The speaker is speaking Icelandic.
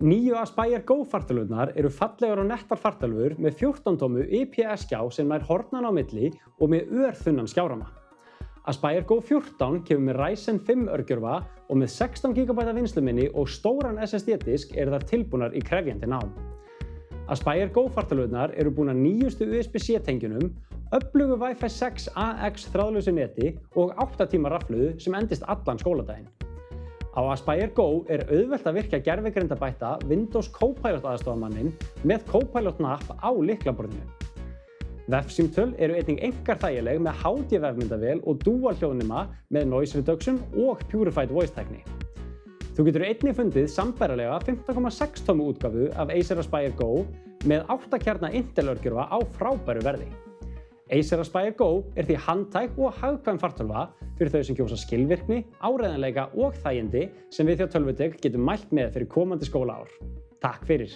Nýju Aspire Go fartölvurnar eru fallegar og nettar fartölvur með 14 tómu IPS-skjá sem nær hornana á milli og með örþunnan skjáramma. Aspire Go 14 kemur með Ryzen 5 örgjörfa og með 16 GB vinnsluminni og stóran SSD-disk eru þær tilbúnar í krefjandi nám. Aspire Go fartölvurnar eru búnar nýjustu USB-C tengjunum, öflugu Wi-Fi 6 AX þráðlausu neti og 8 tíma rafhlöðu sem endist allan skóladaginn. Á Aspire Go er auðvelt að virkja gervigreindabætta Windows Copilot aðstoðarmanninn með Copilot Nap á lyklaborðinu. Vefsímtöl eru einnig einkar þægileg með HD vefmyndavél og dual hljóðnema með noise reduction og purified voice tækni. Þú getur einnig fundið sambærilega 15,6 tómu útgáfu af Acer Aspire Go með 8 kjarna Intel örgjörfa á frábæru verði. Acer Aspire Go er því handtæk og hagkvæm fartölva fyrir þau sem kjósa skilvirkni, áreiðanleika og þægindi sem við hjá Tölvutek getum mælt með fyrir komandi skólaár. Takk fyrir!